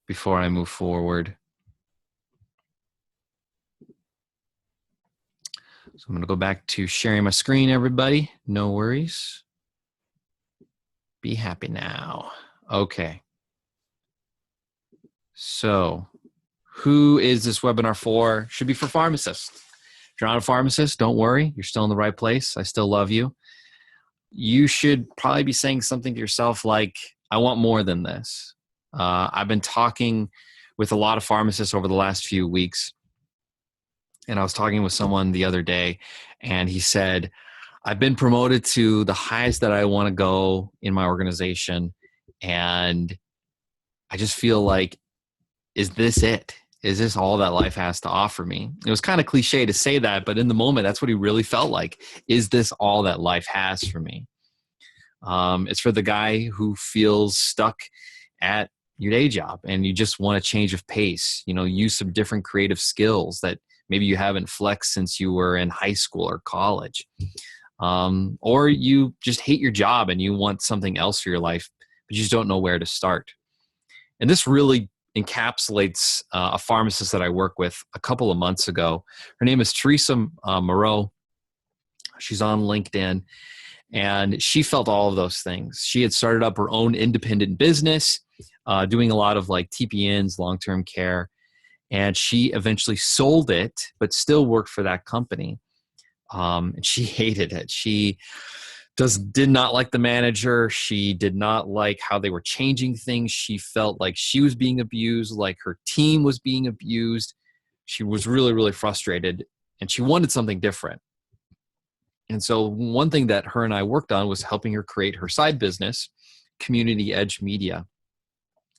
before I move forward. So I'm going to go back to sharing my screen, everybody. No worries. Be happy now. Okay. So who is this webinar for? Should be for pharmacists. If you're not a pharmacist, don't worry. You're still in the right place. I still love you. You should probably be saying something to yourself like, I want more than this. I've been talking with a lot of pharmacists over the last few weeks. And I was talking with someone the other day, and he said, I've been promoted to the highest that I want to go in my organization. And I just feel like, is this it? Is this all that life has to offer me? It was kind of cliche to say that, but in the moment, that's what he really felt like. Is this all that life has for me? It's for the guy who feels stuck at your day job and you just want a change of pace, use some different creative skills that maybe you haven't flexed since you were in high school or college. Or you just hate your job and you want something else for your life, but you just don't know where to start. And this really encapsulates a pharmacist that I worked with a couple of months ago. Her name is Teresa Moreau. She's on LinkedIn. And she felt all of those things. She had started up her own independent business, doing a lot of like TPNs, long-term care. And she eventually sold it, but still worked for that company. And she hated it. She did not like the manager. She did not like how they were changing things. She felt like she was being abused, like her team was being abused. She was really, really frustrated, and she wanted something different. And so one thing that her and I worked on was helping her create her side business, Community Edge Media.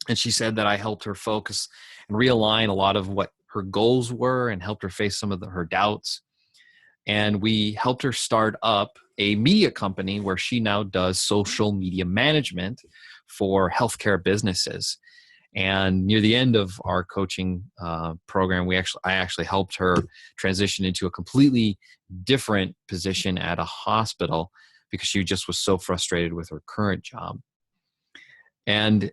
And she said that I helped her focus and realign a lot of what her goals were and helped her face some of her doubts. And we helped her start up a media company where she now does social media management for healthcare businesses. And near the end of our coaching program, I actually helped her transition into a completely different position at a hospital because she just was so frustrated with her current job. And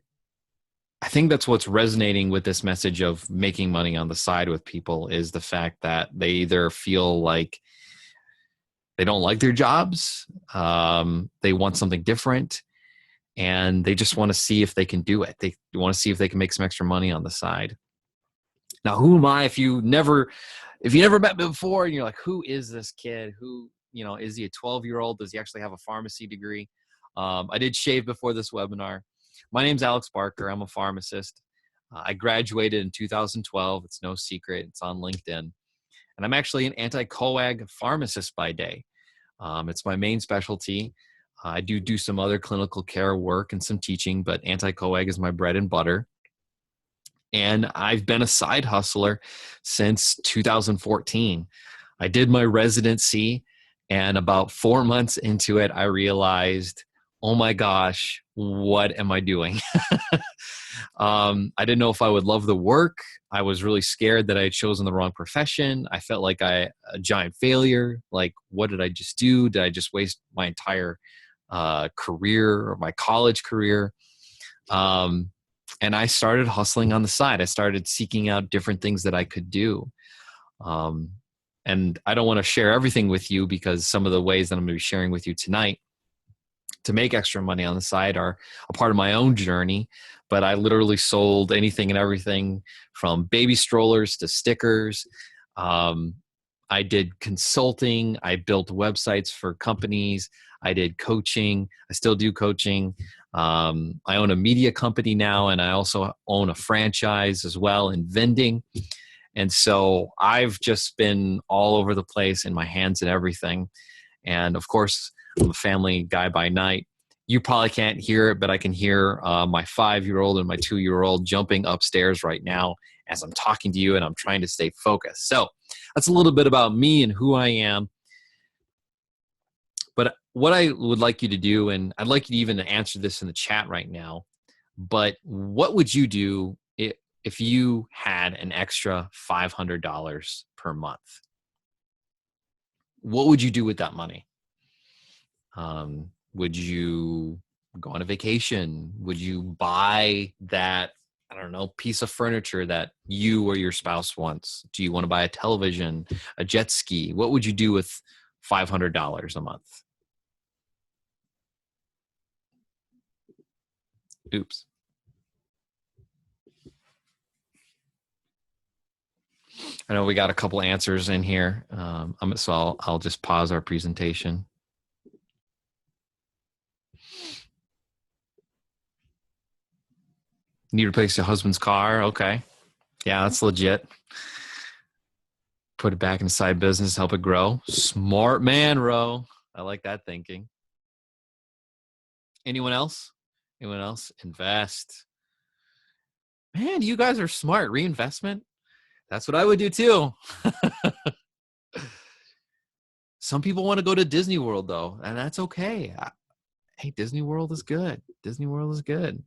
I think that's what's resonating with this message of making money on the side with people is the fact that they either feel like they don't like their jobs, they want something different, and they just want to see if they can do it. They want to see if they can make some extra money on the side. Now, who am I? If you never met me before and you're like, who is this kid? Who, is he a 12-year-old? Does he actually have a pharmacy degree? I did shave before this webinar. My name's Alex Barker. I'm a pharmacist. I graduated in 2012. It's no secret. It's on LinkedIn. And I'm actually an anti-coag pharmacist by day. It's my main specialty. I do some other clinical care work and some teaching, but anti-coag is my bread and butter. And I've been a side hustler since 2014. I did my residency, and about 4 months into it, I realized, oh my gosh, what am I doing? I didn't know if I would love the work. I was really scared that I had chosen the wrong profession. I felt like a giant failure. Like, what did I just do? Did I just waste my entire career or my college career? And I started hustling on the side. I started seeking out different things that I could do. And I don't want to share everything with you because some of the ways that I'm going to be sharing with you tonight to make extra money on the side are a part of my own journey. But I literally sold anything and everything from baby strollers to stickers. I did consulting. I built websites for companies. I did coaching. I still do coaching. I own a media company now, and I also own a franchise as well in vending. And so I've just been all over the place in my hands and everything. And of course, I'm a family guy by night. You probably can't hear it, but I can hear my 5-year-old and my 2-year-old jumping upstairs right now as I'm talking to you, and I'm trying to stay focused. So that's a little bit about me and who I am. But what I would like you to do, and I'd like you to even answer this in the chat right now, but what would you do if you had an extra $500 per month? What would you do with that money? Would you go on a vacation? Would you buy that I don't know, piece of furniture that you or your spouse wants? Do you want to buy a television, a jet ski? What would you do with $500 a month? Oops. I know we got a couple answers in here. So I'll just pause our presentation. Need to replace your husband's car? Okay. Yeah, that's legit. Put it back in side business, help it grow. Smart man, Ro. I like that thinking. Anyone else? Anyone else? Invest. Man, you guys are smart. Reinvestment? That's what I would do too. Some people want to go to Disney World though, and that's okay. Hey, Disney World is good. Disney World is good.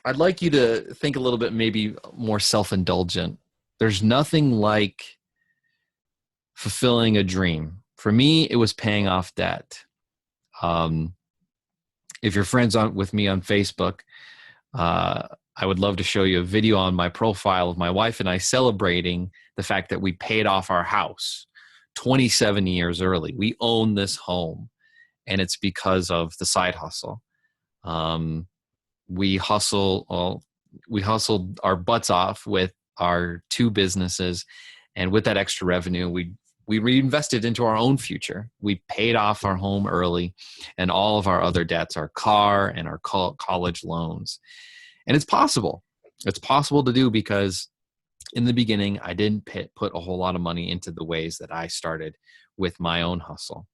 I'd like you to think a little bit maybe more self-indulgent. There's nothing like fulfilling a dream. For me, it was paying off debt. If you're friends with me on Facebook, I would love to show you a video on my profile of my wife and I celebrating the fact that we paid off our house 27 years early. We own this home, and it's because of the side hustle. We hustled our butts off with our two businesses, and with that extra revenue, we reinvested into our own future. We paid off our home early and all of our other debts, our car and our college loans. And it's possible. It's possible to do because in the beginning, I didn't put a whole lot of money into the ways that I started with my own hustle.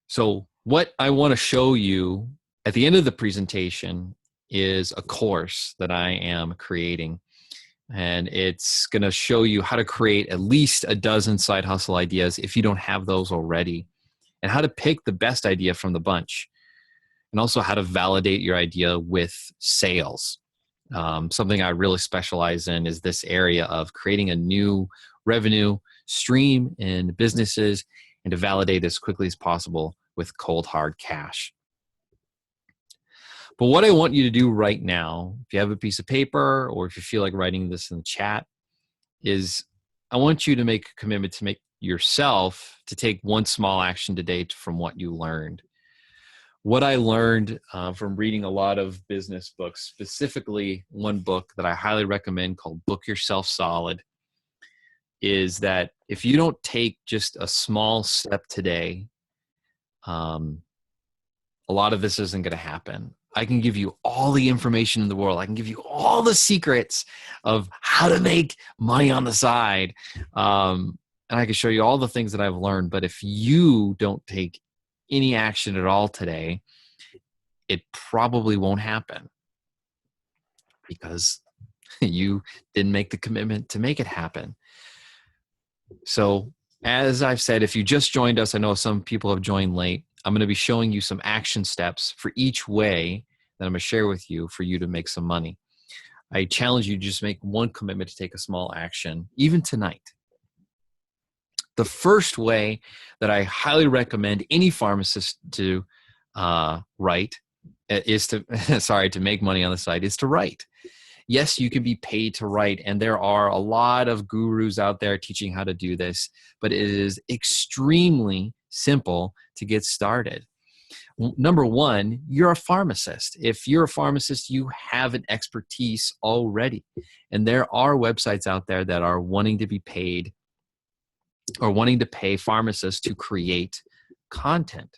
So what I want to show you at the end of the presentation is a course that I am creating. And it's going to show you how to create at least a dozen side hustle ideas if you don't have those already, and how to pick the best idea from the bunch, and also how to validate your idea with sales. Something I really specialize in is this area of creating a new revenue stream in businesses and to validate as quickly as possible with cold hard cash. But what I want you to do right now, if you have a piece of paper or if you feel like writing this in the chat, is I want you to make a commitment to make yourself to take one small action today from what you learned. What I learned from reading a lot of business books, specifically one book that I highly recommend called Book Yourself Solid, is that if you don't take just a small step today, a lot of this isn't going to happen. I can give you all the information in the world. I can give you all the secrets of how to make money on the side. And I can show you all the things that I've learned. But if you don't take any action at all today, it probably won't happen because you didn't make the commitment to make it happen. So as I've said, if you just joined us, I know some people have joined late. I'm going to be showing you some action steps for each way that I'm going to share with you for you to make some money. I challenge you to just make one commitment to take a small action, even tonight. The first way that I highly recommend any pharmacist to write is to, to make money on the side is to write. Yes, you can be paid to write, and there are a lot of gurus out there teaching how to do this, but it is extremely simple to get started. Number one, you're a pharmacist. If you're a pharmacist, you have an expertise already, and there are websites out there that are wanting to be paid or wanting to pay pharmacists to create content.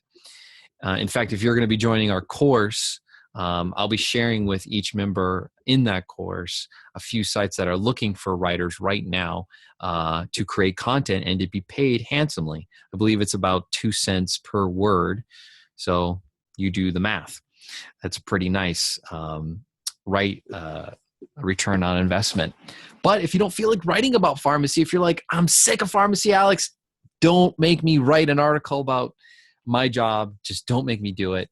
In fact, if you're going to be joining our course, I'll be sharing with each member in that course a few sites that are looking for writers right now to create content and to be paid handsomely. I believe it's about 2 cents per word. So you do the math. That's pretty nice, return on investment. But if you don't feel like writing about pharmacy, if you're like, I'm sick of pharmacy, Alex, don't make me write an article about my job. Just don't make me do it.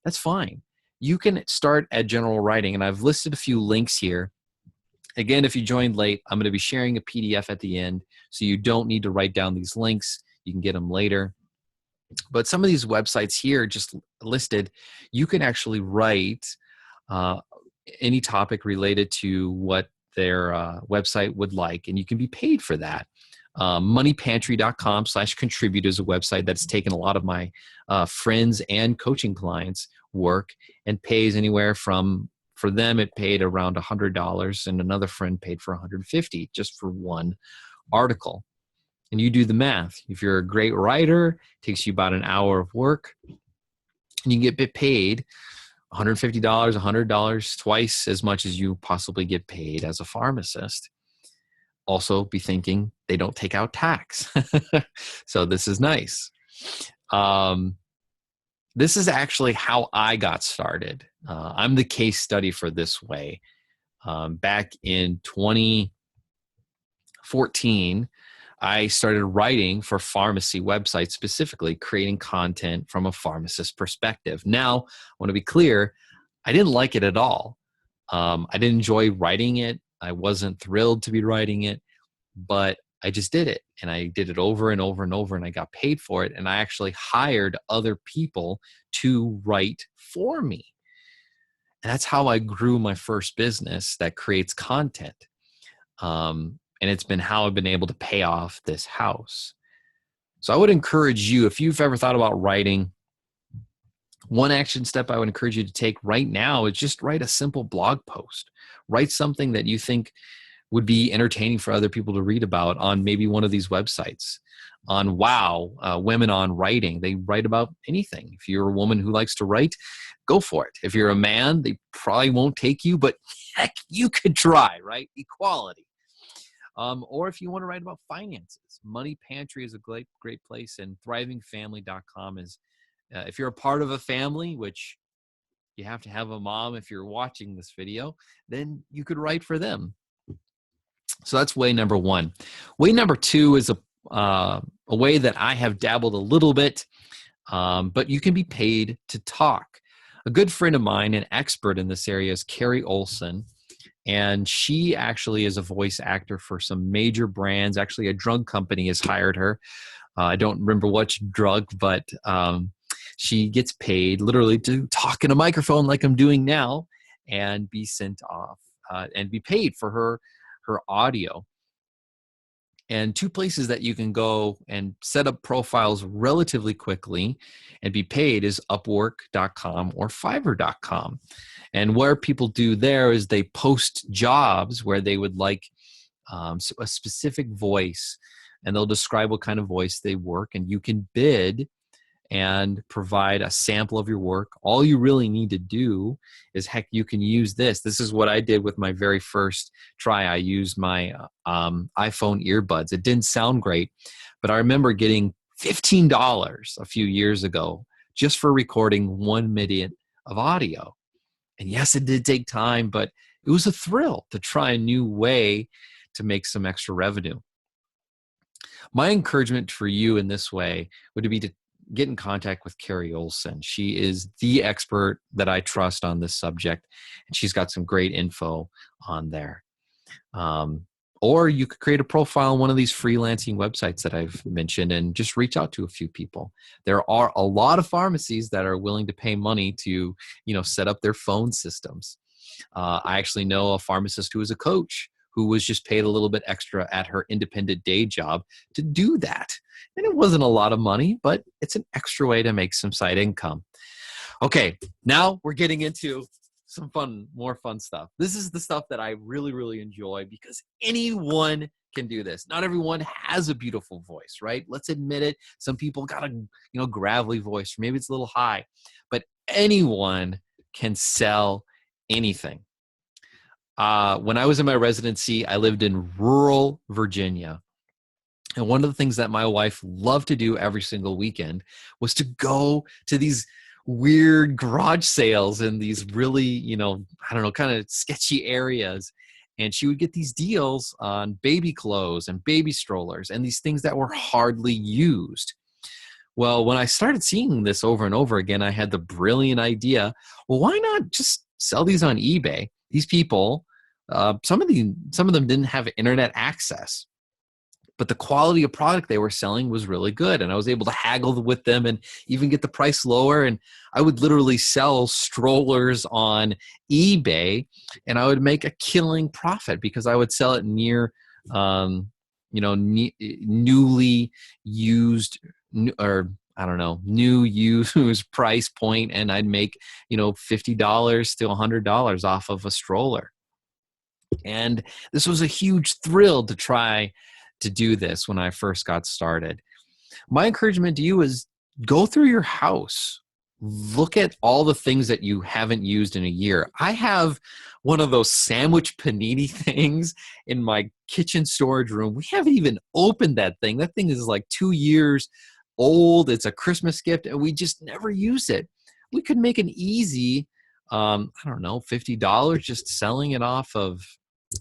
That's fine. You can start at general writing, and I've listed a few links here. Again, if you joined late, I'm going to be sharing a PDF at the end, so you don't need to write down these links. You can get them later. But some of these websites here just listed, you can actually write uh, any topic related to what their website would like, and you can be paid for that. Moneypantry.com/contribute is a website that's taken a lot of my friends and coaching clients' work and pays anywhere from, for them, it paid around $100, and another friend paid for $150 just for one article. And you do the math. If you're a great writer, it takes you about an hour of work, and you get paid $150, $100, twice as much as you possibly get paid as a pharmacist. Also be thinking they don't take out tax. So this is nice. This is actually how I got started. I'm the case study for this way. Back in 2014, I started writing for pharmacy websites, specifically creating content from a pharmacist perspective. Now, I want to be clear, I didn't like it at all. I didn't enjoy writing it. I wasn't thrilled to be writing it, but I just did it. And I did it over and over and over, and I got paid for it. And I actually hired other people to write for me. And that's how I grew my first business that creates content. And it's been how I've been able to pay off this house. So I would encourage you, if you've ever thought about writing, one action step I would encourage you to take right now is just write a simple blog post. Write something that you think would be entertaining for other people to read about on maybe one of these websites. On Wow, Women on Writing, they write about anything. If you're a woman who likes to write, go for it. If you're a man, they probably won't take you, but heck, you could try, right? Equality. Or if you want to write about finances, Money Pantry is a great place, and thrivingfamily.com is, if you're a part of a family, which you have to have a mom if you're watching this video, then you could write for them. So that's way number one. Way number two is a way that I have dabbled a little bit, but you can be paid to talk. A good friend of mine, an expert in this area, is Carrie Olson. And she actually is a voice actor for some major brands. Actually, a drug company has hired her. I don't remember which drug, but she gets paid literally to talk in a microphone like I'm doing now and be sent off and be paid for her audio. And two places that you can go and set up profiles relatively quickly and be paid is Upwork.com or Fiverr.com. And where people do there is they post jobs where they would like a specific voice, and they'll describe what kind of voice they work, and you can bid and provide a sample of your work. All you really need to do is, heck, you can use this. This is what I did with my very first try. I used my iPhone earbuds. It didn't sound great, but I remember getting $15 a few years ago just for recording 1 minute of audio. And yes, it did take time, but it was a thrill to try a new way to make some extra revenue. My encouragement for you in this way would be to get in contact with Carrie Olson. She is the expert that I trust on this subject, and she's got some great info on there. Or you could create a profile on one of these freelancing websites that I've mentioned and just reach out to a few people. There are a lot of pharmacies that are willing to pay money to, set up their phone systems. I actually know a pharmacist who is a coach who was just paid a little bit extra at her independent day job to do that. And it wasn't a lot of money, but it's an extra way to make some side income. Okay, now we're getting into some more fun stuff. This is the stuff that I really, really enjoy because anyone can do this. Not everyone has a beautiful voice, right? Let's admit it. Some people got a gravelly voice, or maybe it's a little high, but anyone can sell anything. When I was in my residency, I lived in rural Virginia. And one of the things that my wife loved to do every single weekend was to go to these weird garage sales in these really, kind of sketchy areas. And she would get these deals on baby clothes and baby strollers and these things that were hardly used. Well, when I started seeing this over and over again, I had the brilliant idea, well, why not just sell these on eBay? These people, some of them didn't have internet access, but the quality of product they were selling was really good. And I was able to haggle with them and even get the price lower. And I would literally sell strollers on eBay, and I would make a killing profit because I would sell it near, newly used, or I don't know, new used price point, and I'd make, $50 to $100 off of a stroller. And this was a huge thrill to try to do this when I first got started. My encouragement to you is go through your house. Look at all the things that you haven't used in a year. I have one of those sandwich panini things in my kitchen storage room. We haven't even opened that thing. That thing is like 2 years old. It's a Christmas gift, and we just never use it. We could make an easy, $50 just selling it off of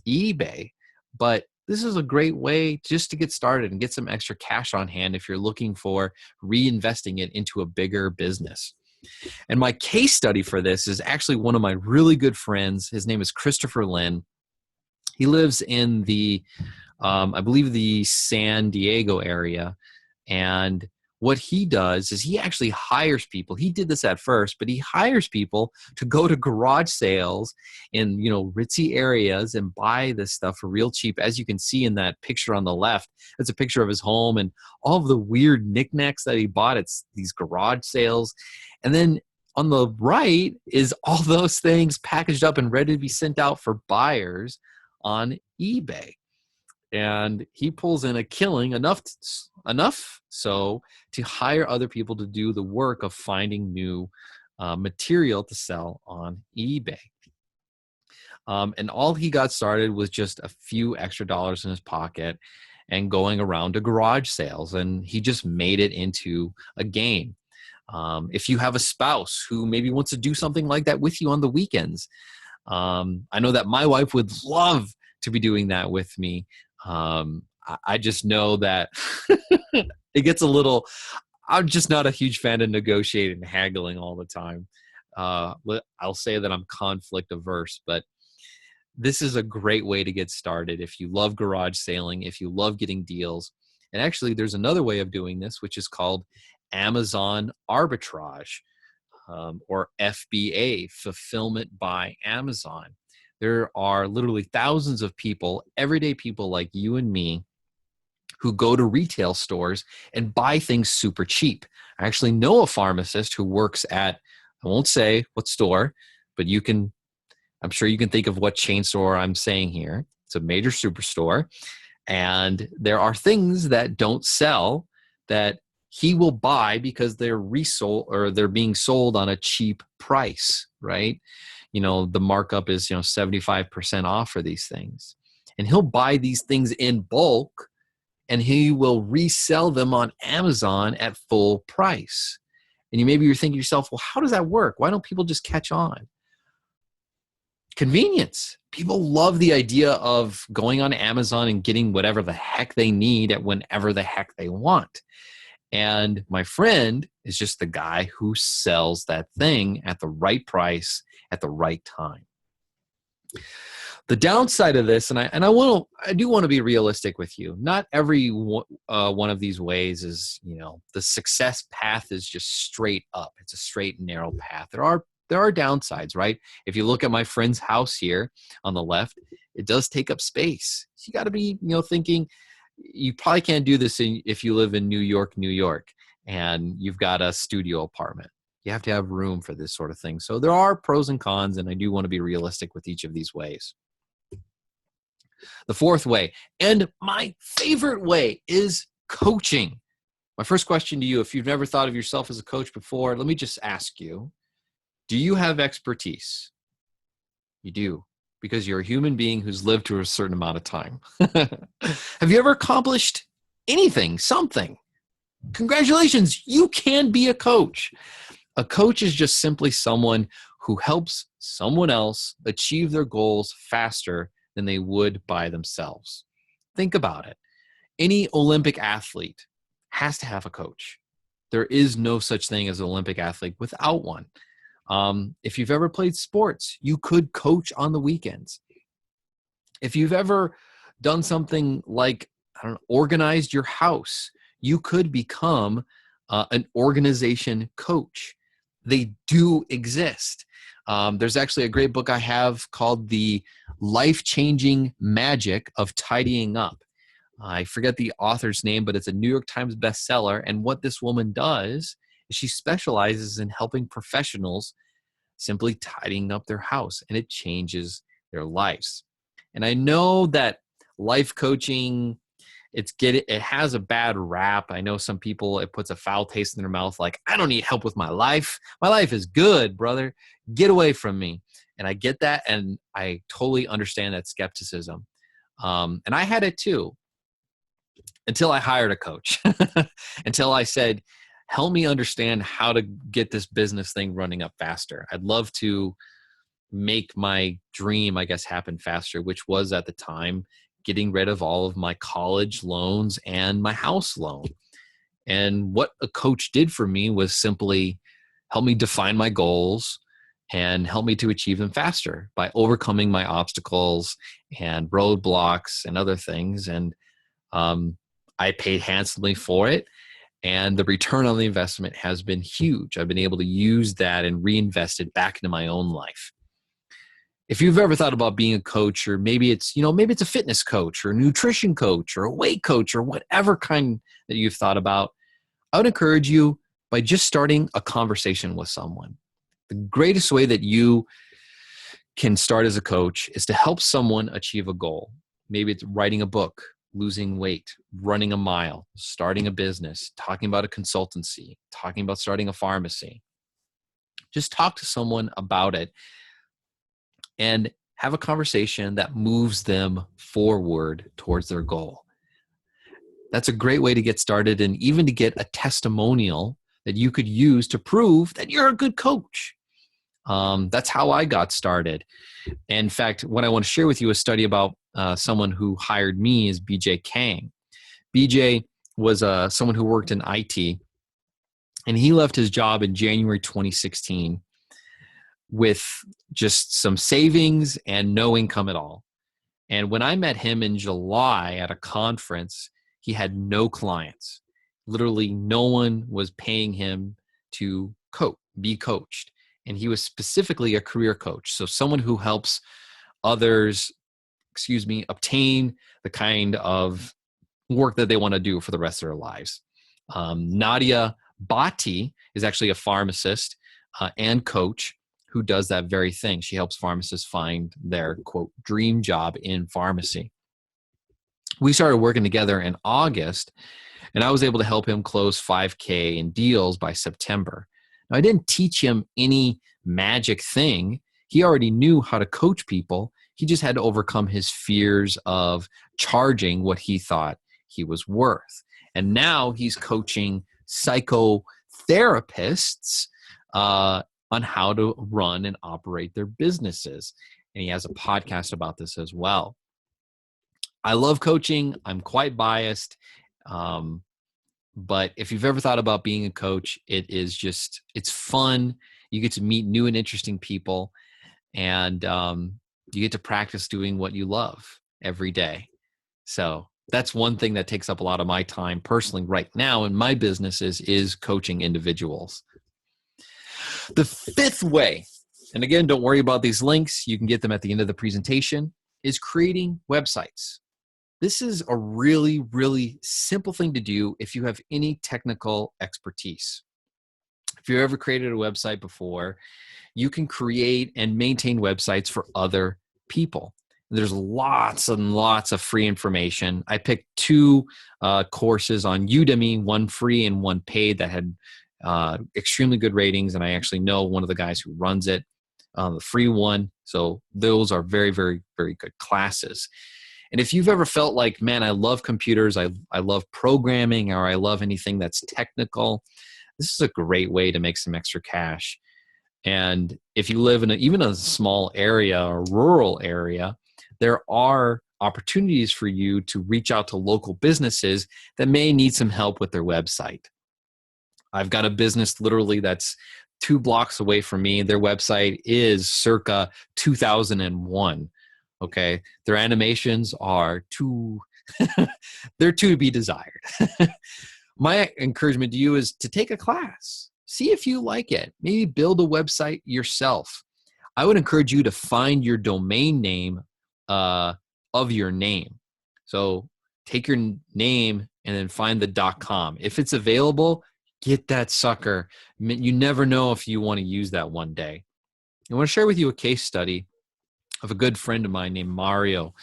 eBay. But this is a great way just to get started and get some extra cash on hand if you're looking for reinvesting it into a bigger business. And my case study for this is actually one of my really good friends. His name is Christopher Lynn. He lives in the, I believe, the San Diego area. And what he does is he actually hires people. He did this at first, but he hires people to go to garage sales in, ritzy areas and buy this stuff for real cheap. As you can see in that picture on the left, it's a picture of his home and all of the weird knickknacks that he bought at these garage sales. And then on the right is all those things packaged up and ready to be sent out for buyers on eBay. And he pulls in a killing enough so to hire other people to do the work of finding new material to sell on eBay. And all he got started was just a few extra dollars in his pocket and going around to garage sales. And he just made it into a game. If you have a spouse who maybe wants to do something like that with you on the weekends, I know that my wife would love to be doing that with me. I just know that it gets a little, I'm just not a huge fan of negotiating and haggling all the time. I'll say that I'm conflict averse, but this is a great way to get started if you love garage sailing, if you love getting deals. And actually, there's another way of doing this, which is called Amazon arbitrage, or FBA, fulfillment by Amazon. There are literally thousands of people, everyday people like you and me, who go to retail stores and buy things super cheap. I actually know a pharmacist who works at, I won't say what store, but I'm sure you can think of what chain store I'm saying here. It's a major superstore. And there are things that don't sell that he will buy because they're resold or they're being sold on a cheap price, right? The markup is, 75% off for these things. And he'll buy these things in bulk and he will resell them on Amazon at full price. And maybe you're thinking to yourself, well, how does that work? Why don't people just catch on? Convenience. People love the idea of going on Amazon and getting whatever the heck they need at whenever the heck they want. And my friend is just the guy who sells that thing at the right price at the right time. The downside of this, and I do want to be realistic with you. Not every one of these ways is, the success path is just straight up. It's a straight and narrow path. There are downsides, right? If you look at my friend's house here on the left, it does take up space. So you got to be, thinking you probably can't do this if you live in New York, and you've got a studio apartment. You have to have room for this sort of thing. So there are pros and cons, and I do want to be realistic with each of these ways. The fourth way, and my favorite way, is coaching. My first question to you, if you've never thought of yourself as a coach before, let me just ask you, do you have expertise? You do, because you're a human being who's lived to a certain amount of time. Have you ever accomplished anything, something? Congratulations, you can be a coach. A coach is just simply someone who helps someone else achieve their goals faster than they would by themselves. Think about it. Any Olympic athlete has to have a coach. There is no such thing as an Olympic athlete without one. If you've ever played sports, you could coach on the weekends. If you've ever done something like, I don't know, organized your house, you could become an organization coach. They do exist. There's actually a great book I have called The Life-Changing Magic of Tidying Up. I forget the author's name, but it's a New York Times bestseller. And what this woman does is she specializes in helping professionals simply tidying up their house, and it changes their lives. And I know that life coaching, it has a bad rap. I know some people, it puts a foul taste in their mouth, like, I don't need help with my life. My life is good, brother. Get away from me. And I get that, and I totally understand that skepticism. And I had it too, until I hired a coach, until I said, help me understand how to get this business thing running up faster. I'd love to make my dream, I guess, happen faster, which was at the time getting rid of all of my college loans and my house loan. And what a coach did for me was simply help me define my goals and help me to achieve them faster by overcoming my obstacles and roadblocks and other things. And I paid handsomely for it. And the return on the investment has been huge. I've been able to use that and reinvest it back into my own life. If you've ever thought about being a coach, or maybe it's a fitness coach or a nutrition coach or a weight coach or whatever kind that you've thought about, I would encourage you by just starting a conversation with someone. The greatest way that you can start as a coach is to help someone achieve a goal. Maybe it's writing a book, losing weight, running a mile, starting a business, talking about a consultancy, talking about starting a pharmacy. Just talk to someone about it and have a conversation that moves them forward towards their goal. That's a great way to get started, and even to get a testimonial that you could use to prove that you're a good coach. That's how I got started. In fact, what I want to share with you, a study about someone who hired me is BJ Kang. BJ was someone who worked in IT, and he left his job in January 2016 with just some savings and no income at all. And when I met him in July at a conference, he had no clients. Literally no one was paying him to be coached. And he was specifically a career coach. So someone who helps others, obtain the kind of work that they want to do for the rest of their lives. Nadia Bhatti is actually a pharmacist and coach who does that very thing. She helps pharmacists find their, quote, dream job in pharmacy. We started working together in August, and I was able to help him close 5K in deals by September. Now, I didn't teach him any magic thing. He already knew how to coach people. He just had to overcome his fears of charging what he thought he was worth. And now he's coaching psychotherapists on how to run and operate their businesses. And he has a podcast about this as well. I love coaching. I'm quite biased. But if you've ever thought about being a coach, it's fun. You get to meet new and interesting people, and you get to practice doing what you love every day. So that's one thing that takes up a lot of my time personally right now in my business is coaching individuals. The fifth way, and again, don't worry about these links, you can get them at the end of the presentation, is creating websites. This is a really, really simple thing to do if you have any technical expertise. If you've ever created a website before, you can create and maintain websites for other people. There's lots and lots of free information. I picked two courses on Udemy, one free and one paid, that had extremely good ratings, and I actually know one of the guys who runs it, the free one. So those are very, very, very good classes. And if you've ever felt like, man, I love computers, I love programming, or I love anything that's technical, this is a great way to make some extra cash. And if you live in even a small area or rural area, there are opportunities for you to reach out to local businesses that may need some help with their website. I've got a business literally that's 2 blocks away from me. Their website is circa 2001. Okay. Their animations are too They're to be desired. My encouragement to you is to take a class. See if you like it. Maybe build a website yourself. I would encourage you to find your domain name of your name. So take your name and then find the .com. If it's available, get that sucker. You never know if you want to use that one day. I want to share with you a case study of a good friend of mine named Mario.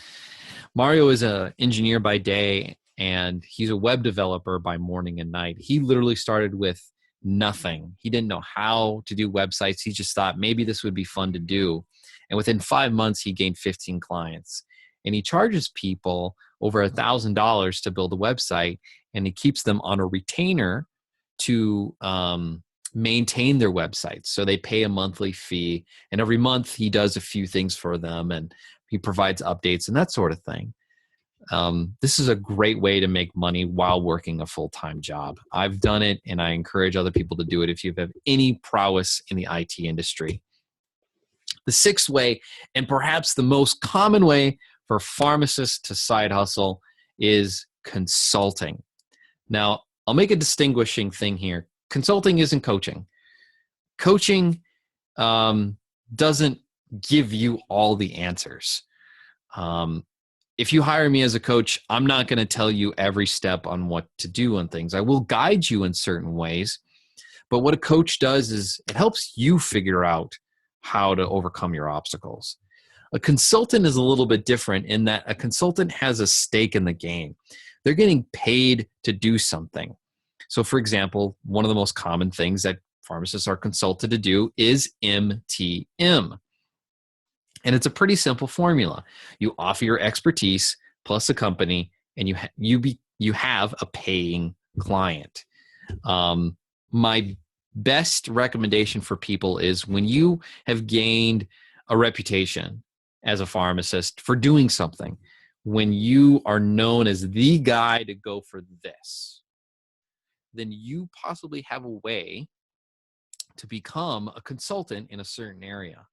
Mario is an engineer by day, and he's a web developer by morning and night. He literally started with nothing. He didn't know how to do websites. He just thought maybe this would be fun to do. And within 5 months, he gained 15 clients. And he charges people over $1,000 to build a website, and he keeps them on a retainer to maintain their websites. So they pay a monthly fee, and every month he does a few things for them, and he provides updates and that sort of thing. This is a great way to make money while working a full-time job. I've done it, and I encourage other people to do it if you have any prowess in the IT industry. The sixth way, and perhaps the most common way for pharmacists to side hustle, is consulting. Now, I'll make a distinguishing thing here. Consulting isn't coaching. Coaching doesn't give you all the answers. If you hire me as a coach, I'm not going to tell you every step on what to do on things. I will guide you in certain ways, but what a coach does is it helps you figure out how to overcome your obstacles. A consultant is a little bit different in that a consultant has a stake in the game. They're getting paid to do something. So, for example, one of the most common things that pharmacists are consulted to do is MTM. And it's a pretty simple formula. You offer your expertise plus a company, and you have a paying client. My best recommendation for people is when you have gained a reputation as a pharmacist for doing something, when you are known as the guy to go for this, then you possibly have a way to become a consultant in a certain area.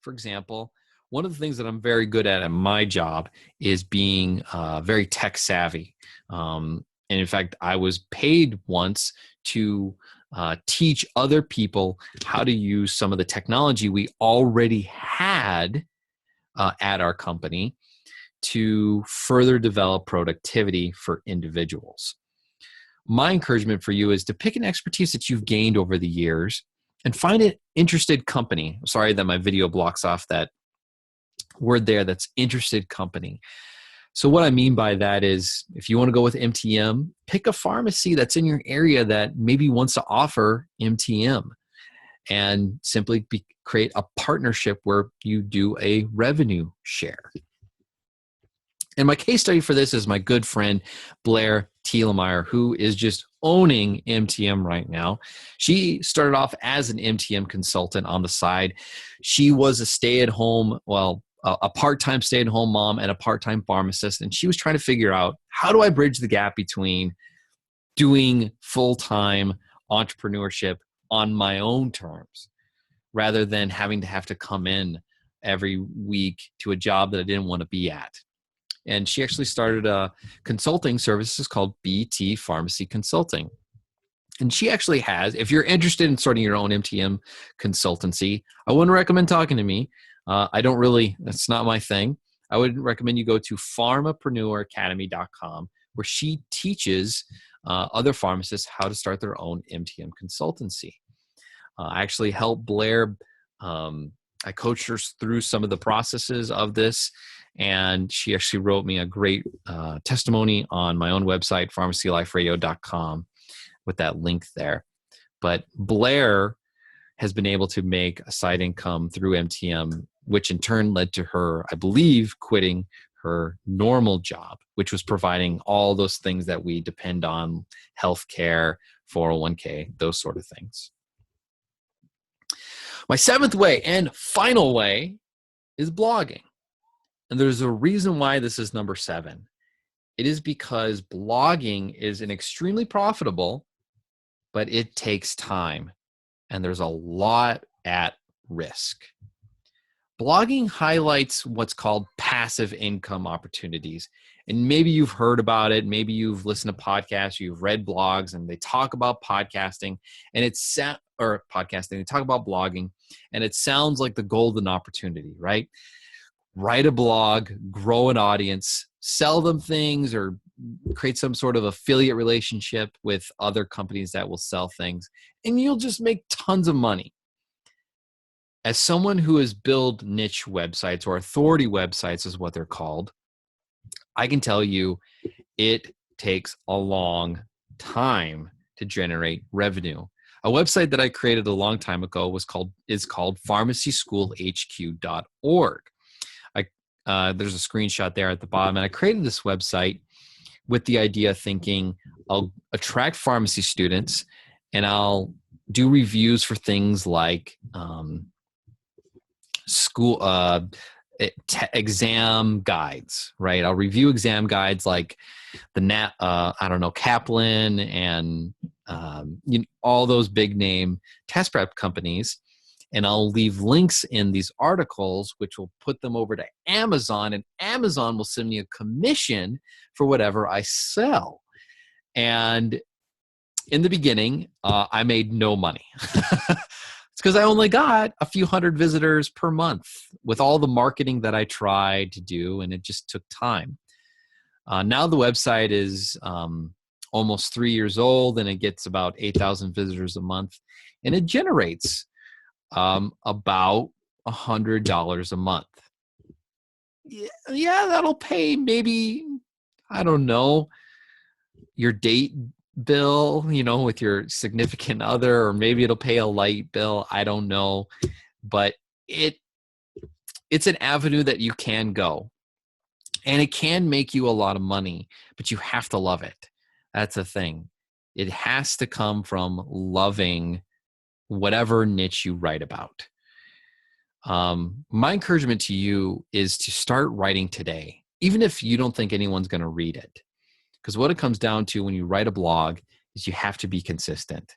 For example, one of the things that I'm very good at my job is being very tech savvy. And in fact, I was paid once to teach other people how to use some of the technology we already had at our company to further develop productivity for individuals. My encouragement for you is to pick an expertise that you've gained over the years and find an interested company. Sorry that my video blocks off that word there. That's interested company. So what I mean by that is if you want to go with MTM, pick a pharmacy that's in your area that maybe wants to offer MTM and simply create a partnership where you do a revenue share. And my case study for this is my good friend, Blair Thielemeyer, who is just owning MTM right now. She started off as an MTM consultant on the side. She was a a part-time stay-at-home mom and a part-time pharmacist. And she was trying to figure out, how do I bridge the gap between doing full-time entrepreneurship on my own terms rather than having to come in every week to a job that I didn't want to be at. And she actually started a consulting services called BT Pharmacy Consulting. And she actually has, if you're interested in starting your own MTM consultancy, I wouldn't recommend talking to me. That's not my thing. I would recommend you go to pharmapreneuracademy.com, where she teaches other pharmacists how to start their own MTM consultancy. I actually helped Blair. I coached her through some of the processes of this, and she actually wrote me a great testimony on my own website, pharmacyliferadio.com, with that link there. But Blair has been able to make a side income through MTM, which in turn led to her, I believe, quitting her normal job, which was providing all those things that we depend on: healthcare, 401k, those sort of things. My seventh way and final way is blogging. And there's a reason why this is number 7. It is because blogging is an extremely profitable, but it takes time. And there's a lot at risk. blogging highlights what's called passive income opportunities. And maybe you've heard about it. Maybe you've listened to podcasts, you've read blogs, and they talk about podcasting or podcasting. They talk about blogging, and it sounds like the golden opportunity, right? Write a blog, grow an audience, sell them things, or create some sort of affiliate relationship with other companies that will sell things, and you'll just make tons of money. As someone who has built niche websites, or authority websites is what they're called, I can tell you it takes a long time to generate revenue. A website that I created a long time ago is called pharmacyschoolhq.org. There's a screenshot there at the bottom, and I created this website with the idea thinking I'll attract pharmacy students and I'll do reviews for things like exam guides, right? I'll review exam guides like Kaplan and all those big name test prep companies. And I'll leave links in these articles, which will put them over to Amazon, and Amazon will send me a commission for whatever I sell. And in the beginning, I made no money. It's because I only got a few hundred visitors per month with all the marketing that I tried to do, and it just took time. Now the website is almost 3 years old, and it gets about 8,000 visitors a month, and it generates about $100 a month. Yeah, that'll pay maybe, I don't know, your date bill, with your significant other, or maybe it'll pay a light bill. I don't know, but it's an avenue that you can go, and it can make you a lot of money, but you have to love it. That's the thing. It has to come from loving whatever niche you write about. My encouragement to you is to start writing today, even if you don't think anyone's going to read it. Because what it comes down to when you write a blog is you have to be consistent.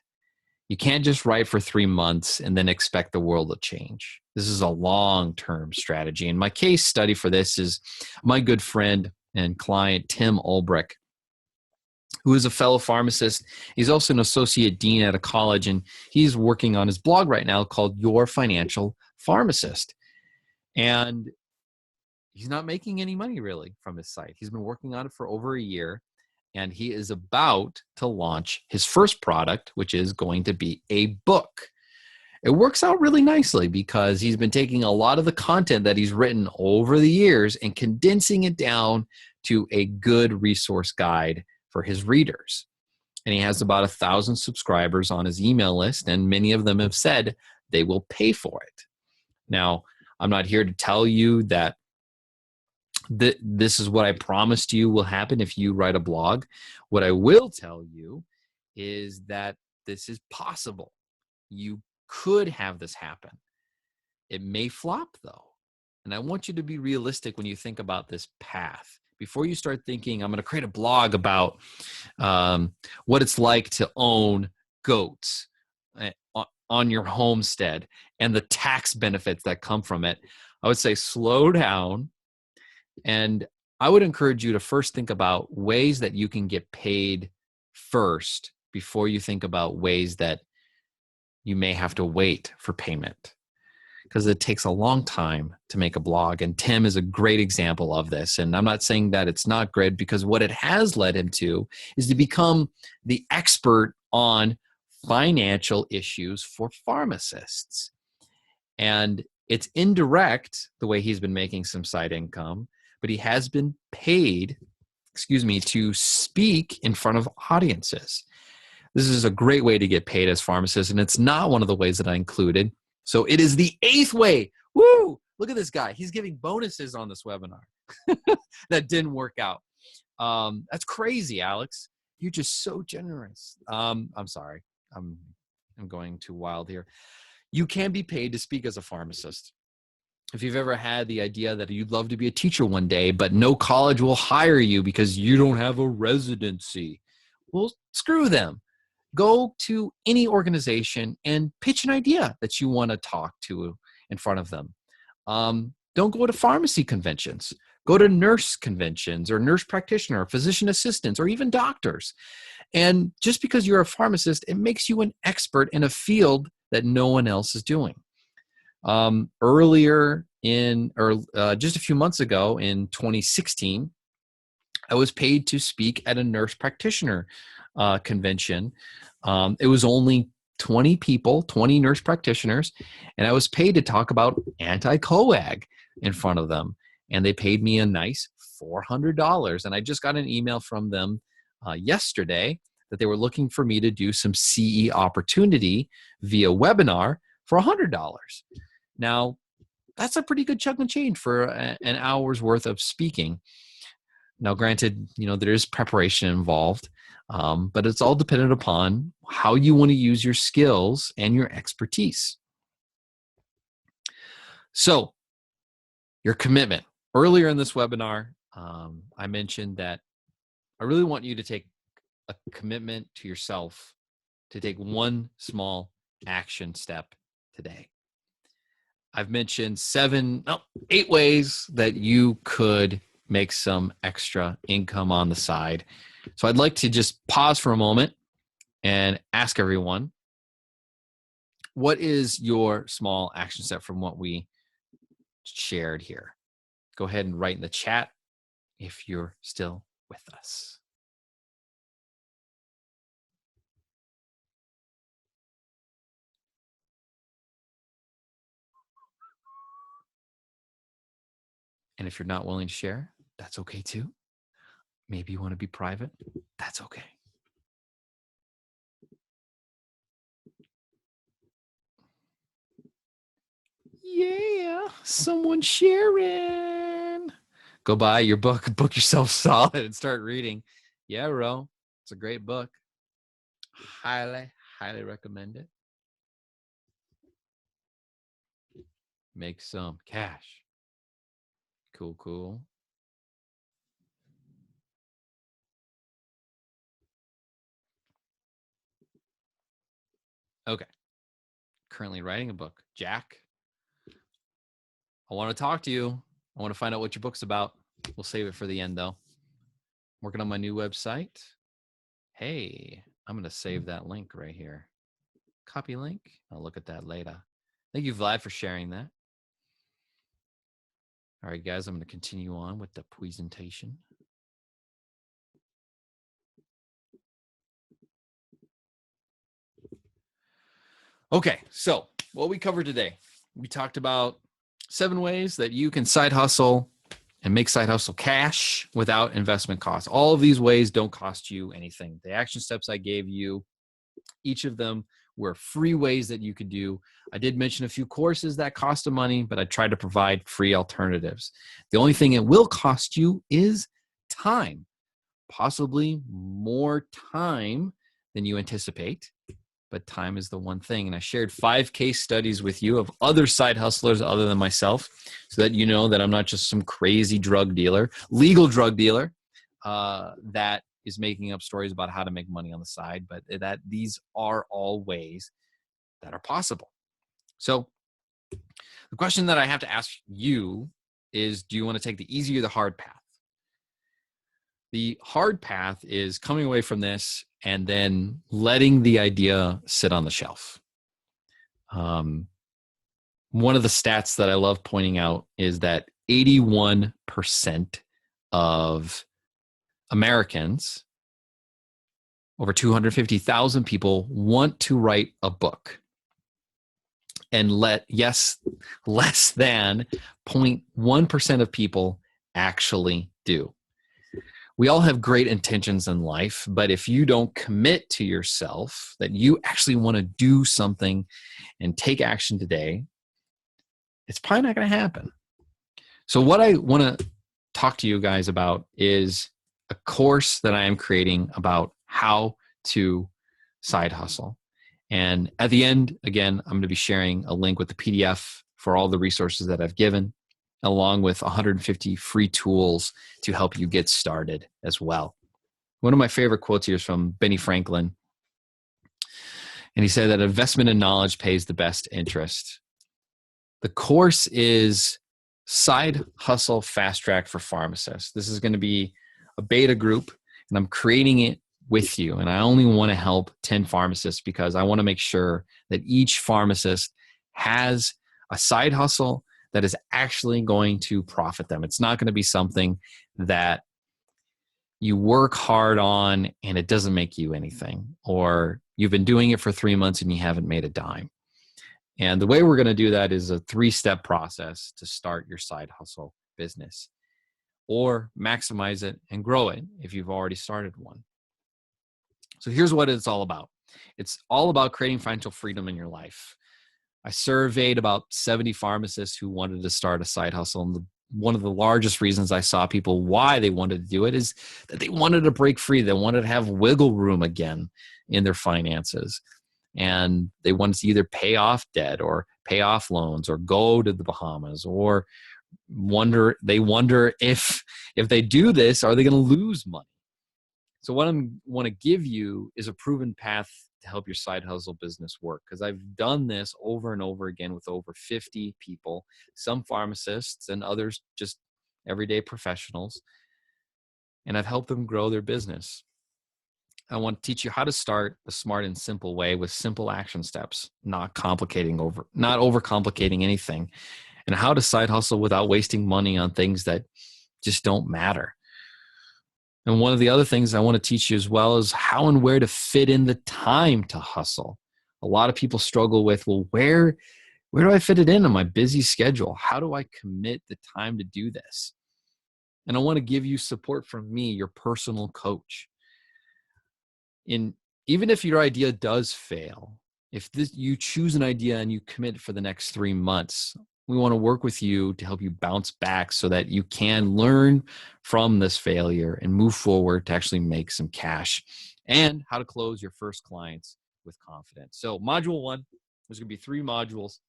You can't just write for 3 months and then expect the world to change. This is a long-term strategy. And my case study for this is my good friend and client, Tim Ulbrich, who is a fellow pharmacist. He's also an associate dean at a college, and he's working on his blog right now called Your Financial Pharmacist. And he's not making any money really from his site. He's been working on it for over a year, and he is about to launch his first product, which is going to be a book. It works out really nicely because he's been taking a lot of the content that he's written over the years and condensing it down to a good resource guide for his readers. And he has about 1,000 subscribers on his email list, and many of them have said they will pay for it. Now, I'm not here to tell you that this is what I promised you will happen if you write a blog. What I will tell you is that this is possible. You could have this happen. It may flop though. And I want you to be realistic when you think about this path. Before you start thinking, I'm going to create a blog about what it's like to own goats on your homestead and the tax benefits that come from it, I would say slow down. And I would encourage you to first think about ways that you can get paid first before you think about ways that you may have to wait for payment, because it takes a long time to make a blog. And Tim is a great example of this. And I'm not saying that it's not great, because what it has led him to is to become the expert on financial issues for pharmacists. And it's indirect the way he's been making some side income, but he has been paid, to speak in front of audiences. This is a great way to get paid as pharmacists, and it's not one of the ways that I included. So it is the 8th way. Woo! Look at this guy. He's giving bonuses on this webinar that didn't work out. That's crazy, Alex. You're just so generous. I'm sorry. I'm going too wild here. You can be paid to speak as a pharmacist. If you've ever had the idea that you'd love to be a teacher one day, but no college will hire you because you don't have a residency, well, screw them. Go to any organization and pitch an idea that you want to talk to in front of them. Don't go to pharmacy conventions. Go to nurse conventions or nurse practitioner, physician assistants, or even doctors. And just because you're a pharmacist, it makes you an expert in a field that no one else is doing. Just a few months ago in 2016, I was paid to speak at a nurse practitioner convention. It was only 20 people, 20 nurse practitioners, and I was paid to talk about anti-coag in front of them. And they paid me a nice $400. And I just got an email from them yesterday that they were looking for me to do some CE opportunity via webinar for $100. Now, that's a pretty good chunk of change for an hour's worth of speaking. Now, granted, there is preparation involved, but it's all dependent upon how you want to use your skills and your expertise. So, your commitment. Earlier in this webinar, I mentioned that I really want you to take a commitment to yourself to take one small action step today. I've mentioned 8 ways that you could make some extra income on the side. So I'd like to just pause for a moment and ask everyone, what is your small action step from what we shared here? Go ahead and write in the chat if you're still with us. And if you're not willing to share, that's okay too. Maybe you want to be private. That's okay. Yeah, someone sharing. Go buy your book yourself solid and start reading. Yeah, Ro, it's a great book. Highly, highly recommend it. Make some cash. Cool, cool. Okay. Currently writing a book. Jack, I want to talk to you. I want to find out what your book's about. We'll save it for the end, though. Working on my new website. Hey, I'm going to save that link right here. Copy link. I'll look at that later. Thank you, Vlad, for sharing that. All right, guys, I'm going to continue on with the presentation. Okay, so what we covered today, we talked about 7 ways that you can side hustle and make side hustle cash without investment costs. All of these ways don't cost you anything. The action steps I gave you, each of them were free ways that you could do. I did mention a few courses that cost money, but I tried to provide free alternatives. The only thing it will cost you is time, possibly more time than you anticipate. But time is the one thing. And I shared 5 case studies with you of other side hustlers other than myself, so that you know that I'm not just some crazy drug dealer, legal drug dealer, that is making up stories about how to make money on the side, but that these are all ways that are possible. So the question that I have to ask you is, do you want to take the easy or the hard path? The hard path is coming away from this and then letting the idea sit on the shelf. One of the stats that I love pointing out is that 81% of Americans, over 250,000 people, want to write a book. And less than 0.1% of people actually do. We all have great intentions in life, but if you don't commit to yourself that you actually want to do something and take action today, it's probably not going to happen. So what I want to talk to you guys about is a course that I am creating about how to side hustle. And at the end, again, I'm going to be sharing a link with the PDF for all the resources that I've given, along with 150 free tools to help you get started as well. One of my favorite quotes here is from Benny Franklin. And he said that investment in knowledge pays the best interest. The course is Side Hustle Fast Track for Pharmacists. This is going to be a beta group, and I'm creating it with you. And I only want to help 10 pharmacists because I want to make sure that each pharmacist has a side hustle that is actually going to profit them. It's not going to be something that you work hard on and it doesn't make you anything, or you've been doing it for 3 months and you haven't made a dime. And the way we're going to do that is a 3-step process to start your side hustle business, or maximize it and grow it if you've already started one. So here's what it's all about. It's all about creating financial freedom in your life. I surveyed about 70 pharmacists who wanted to start a side hustle. And one of the largest reasons I saw people why they wanted to do it is that they wanted to break free. They wanted to have wiggle room again in their finances. And they wanted to either pay off debt or pay off loans or go to the Bahamas, or they wonder if they do this, are they going to lose money? So what I want to give you is a proven path to help your side hustle business work, because I've done this over and over again with over 50 people, some pharmacists and others just everyday professionals, and I've helped them grow their business. I want to teach you how to start a smart and simple way with simple action steps, not overcomplicating anything, and how to side hustle without wasting money on things that just don't matter. And one of the other things I want to teach you as well is how and where to fit in the time to hustle. A lot of people struggle with, well, where do I fit it in on my busy schedule? How do I commit the time to do this? And I want to give you support from me, your personal coach. Even if your idea does fail, if you choose an idea and you commit for the next 3 months, we want to work with you to help you bounce back so that you can learn from this failure and move forward to actually make some cash, and how to close your first clients with confidence. So module 1, there's going to be 3 modules.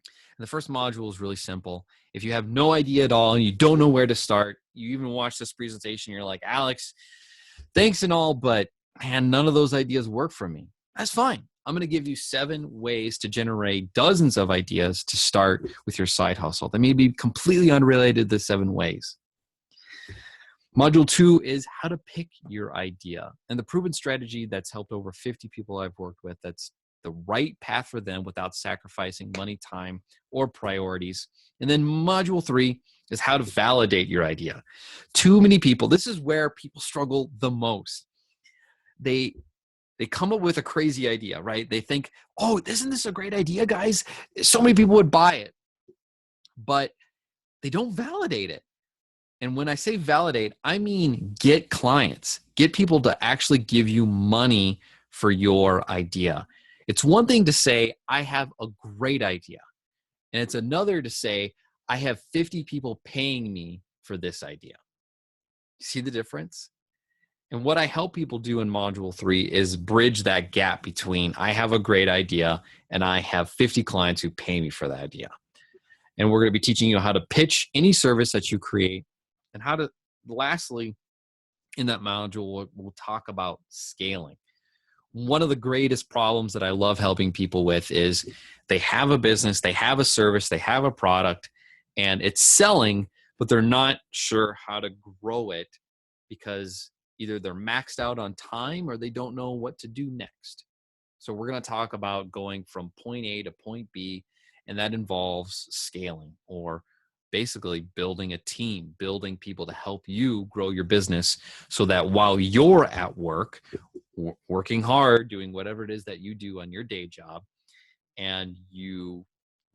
And the first module is really simple. If you have no idea at all and you don't know where to start, you even watch this presentation, you're like, Alex, thanks and all, but man, none of those ideas work for me. That's fine. I'm going to give you 7 ways to generate dozens of ideas to start with your side hustle. That may be completely unrelated to the 7 ways. Module 2 is how to pick your idea, and the proven strategy that's helped over 50 people I've worked with. That's the right path for them without sacrificing money, time, or priorities. And then module 3 is how to validate your idea. Too many people, this is where people struggle the most. They come up with a crazy idea, right? They think, oh, isn't this a great idea, guys? So many people would buy it, but they don't validate it. And when I say validate, I mean get clients, get people to actually give you money for your idea. It's one thing to say, I have a great idea. And it's another to say, I have 50 people paying me for this idea. See the difference? And what I help people do in module 3 is bridge that gap between I have a great idea and I have 50 clients who pay me for that idea. And we're going to be teaching you how to pitch any service that you create, and how to, lastly, in that module, we'll talk about scaling. One of the greatest problems that I love helping people with is they have a business, they have a service, they have a product, and it's selling, but they're not sure how to grow it because either they're maxed out on time or they don't know what to do next. So we're going to talk about going from point A to point B, and that involves scaling, or basically building a team, building people to help you grow your business so that while you're at work, working hard, doing whatever it is that you do on your day job, and you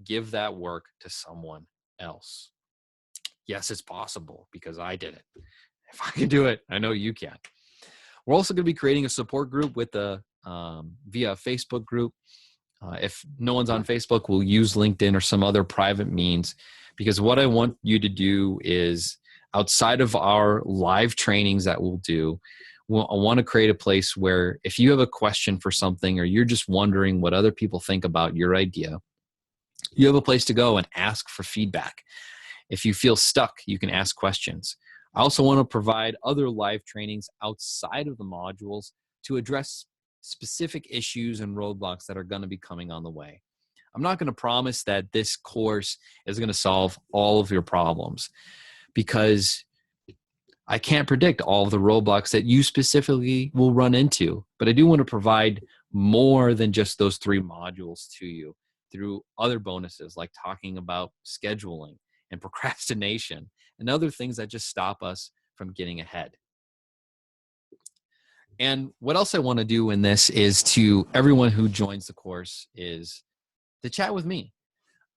give that work to someone else. Yes, it's possible because I did it. If I can do it, I know you can. We're also going to be creating a support group with via a Facebook group. If no one's on Facebook, we'll use LinkedIn or some other private means, because what I want you to do is, outside of our live trainings that we'll do, I want to create a place where if you have a question for something, or you're just wondering what other people think about your idea, you have a place to go and ask for feedback. If you feel stuck, you can ask questions. I also want to provide other live trainings outside of the modules to address specific issues and roadblocks that are going to be coming on the way. I'm not going to promise that this course is going to solve all of your problems, because I can't predict all of the roadblocks that you specifically will run into. But I do want to provide more than just those 3 modules to you through other bonuses, like talking about scheduling and procrastination and other things that just stop us from getting ahead. And what else I want to do in this is, to everyone who joins the course, is to chat with me.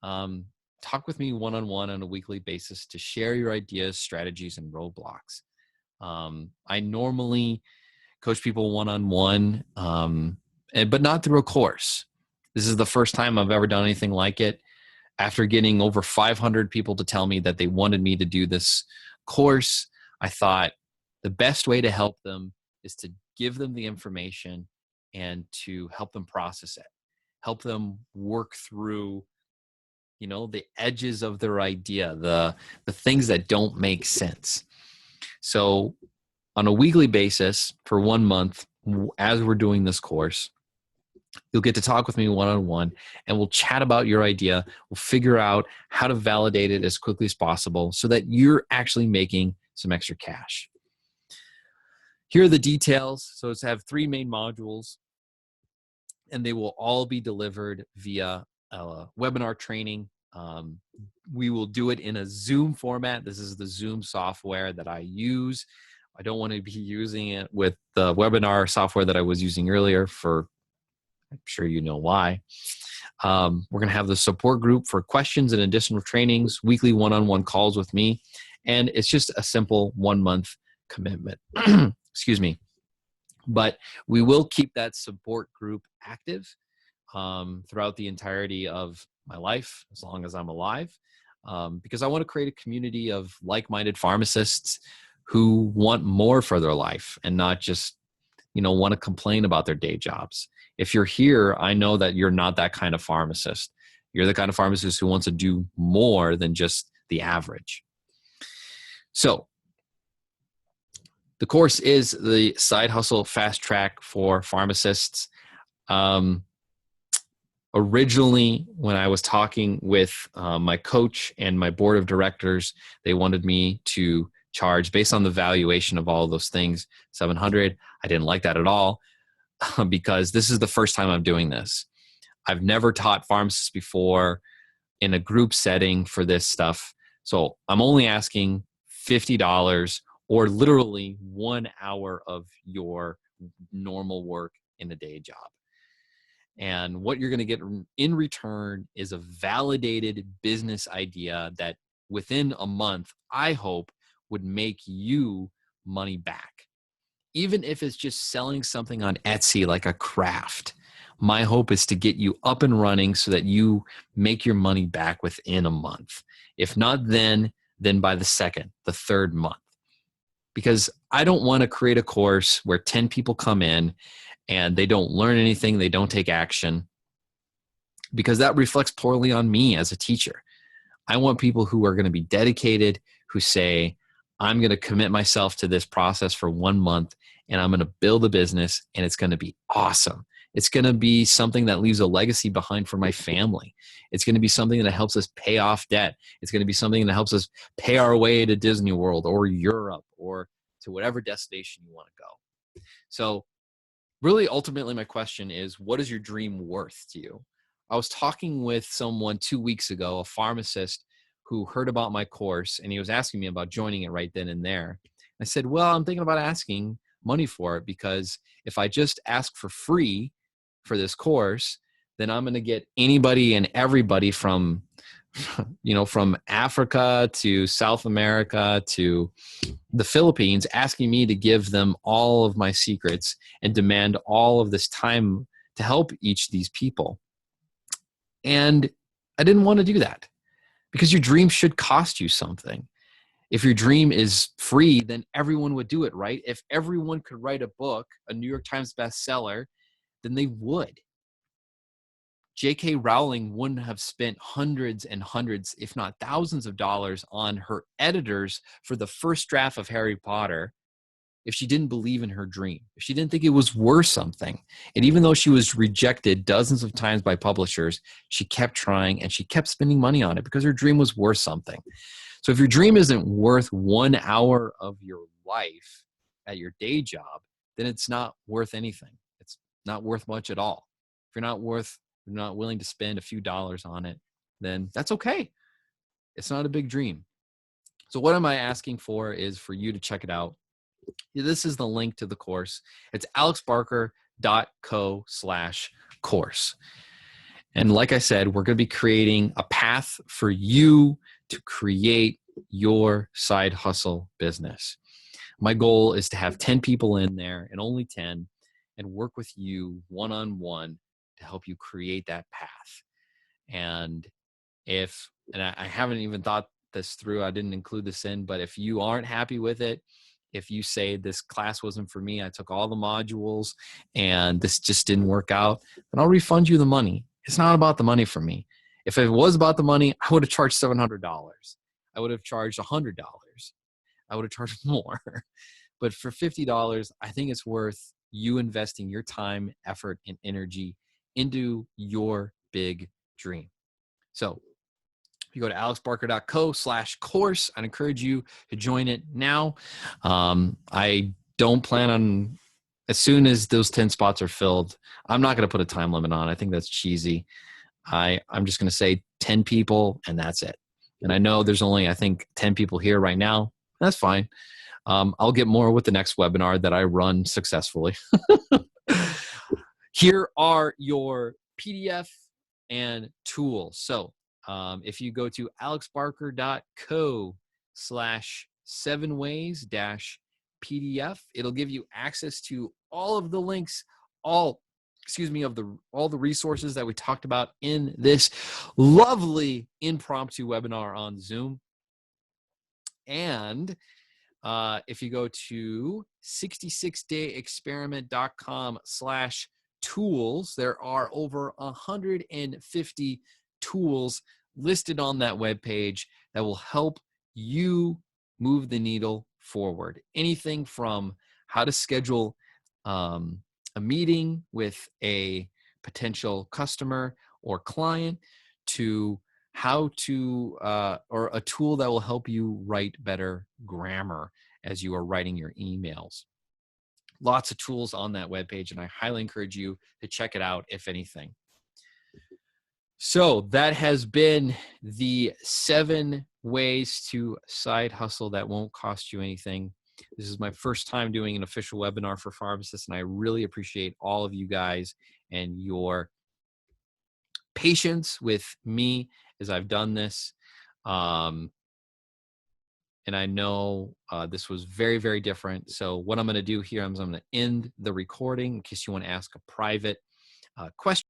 Talk with me one-on-one on a weekly basis to share your ideas, strategies, and roadblocks. I normally coach people one-on-one, but not through a course. This is the first time I've ever done anything like it. After getting over 500 people to tell me that they wanted me to do this course, I thought the best way to help them is to give them the information and to help them process it, help them work through, the edges of their idea, the things that don't make sense. So on a weekly basis for 1 month, as we're doing this course, you'll get to talk with me one-on-one, and we'll chat about your idea. We'll figure out how to validate it as quickly as possible so that you're actually making some extra cash. Here are the details. So it's have 3 main modules, and they will all be delivered via webinar training. We will do it in a Zoom format. This is the Zoom software that I use. I don't want to be using it with the webinar software that I was using earlier, for I'm sure you know why. We're going to have the support group for questions and additional trainings, weekly one-on-one calls with me, and it's just a simple 1-month commitment. Excuse me. But we will keep that support group active throughout the entirety of my life, as long as I'm alive, because I want to create a community of like-minded pharmacists who want more for their life and not just, want to complain about their day jobs. If you're here, I know that you're not that kind of pharmacist. You're the kind of pharmacist who wants to do more than just the average. So the course is the Side Hustle Fast Track for Pharmacists. Originally, when I was talking with my coach and my board of directors, they wanted me to charge, based on the valuation of all of those things, $700. I didn't like that at all, because this is the first time I'm doing this. I've never taught pharmacists before in a group setting for this stuff. So I'm only asking $50, or literally 1 hour of your normal work in a day job. And what you're going to get in return is a validated business idea that within a month, I hope, would make you money back. Even if it's just selling something on Etsy like a craft, my hope is to get you up and running so that you make your money back within a month. If not then by the 2nd, the 3rd month. Because I don't want to create a course where 10 people come in and they don't learn anything, they don't take action, because that reflects poorly on me as a teacher. I want people who are going to be dedicated, who say, I'm going to commit myself to this process for 1 month, and I'm going to build a business, and it's going to be awesome. It's going to be something that leaves a legacy behind for my family. It's going to be something that helps us pay off debt. It's going to be something that helps us pay our way to Disney World or Europe or to whatever destination you want to go. So really, ultimately, my question is, what is your dream worth to you? I was talking with someone 2 weeks ago, a pharmacist, who heard about my course, and he was asking me about joining it right then and there. I said, well, I'm thinking about asking money for it, because if I just ask for free for this course, then I'm going to get anybody and everybody from Africa to South America to the Philippines asking me to give them all of my secrets and demand all of this time to help each of these people. And I didn't want to do that, because your dream should cost you something. If your dream is free, then everyone would do it, right? If everyone could write a book, a New York Times bestseller, then they would. J.K. Rowling wouldn't have spent hundreds and hundreds, if not thousands of dollars on her editors for the first draft of Harry Potter if she didn't believe in her dream, if she didn't think it was worth something. And even though she was rejected dozens of times by publishers, she kept trying and she kept spending money on it because her dream was worth something. So if your dream isn't worth 1 hour of your life at your day job, then it's not worth anything. It's not worth much at all. If you're not willing to spend a few dollars on it, then that's okay. It's not a big dream. So what am I asking for is for you to check it out. This is the link to the course. It's alexbarker.co/course. And like I said, we're going to be creating a path for you to create your side hustle business. My goal is to have 10 people in there, and only 10, and work with you one-on-one to help you create that path. And I haven't even thought this through, I didn't include this in, but if you aren't happy with it, if you say this class wasn't for me, I took all the modules and this just didn't work out, then I'll refund you the money. It's not about the money for me. If it was about the money, I would have charged $700. I would have charged $100. I would have charged more. But for $50, I think it's worth you investing your time, effort, and energy into your big dream. So if you go to alexbarker.co/course, I'd encourage you to join it now. I don't plan on, as soon as those 10 spots are filled, I'm not going to put a time limit on. I think that's cheesy. I'm just going to say 10 people and that's it. And I know there's only, I think, 10 people here right now. That's fine. I'll get more with the next webinar that I run successfully. Here are your PDF and tools. So if you go to alexbarker.co/7ways-PDF, it'll give you access to all of the links, all the resources that we talked about in this lovely impromptu webinar on Zoom. And if you go to 66dayexperiment.com/tools, there are over 150 tools listed on that webpage that will help you move the needle forward. Anything from how to schedule a meeting with a potential customer or client to how to, or a tool that will help you write better grammar as you are writing your emails. Lots of tools on that webpage, and I highly encourage you to check it out, if anything. So that has been the 7 ways to side hustle that won't cost you anything. This is my first time doing an official webinar for pharmacists, and I really appreciate all of you guys and your patience with me as I've done this. And I know this was very, very different. So what I'm going to do here is I'm going to end the recording in case you want to ask a private question.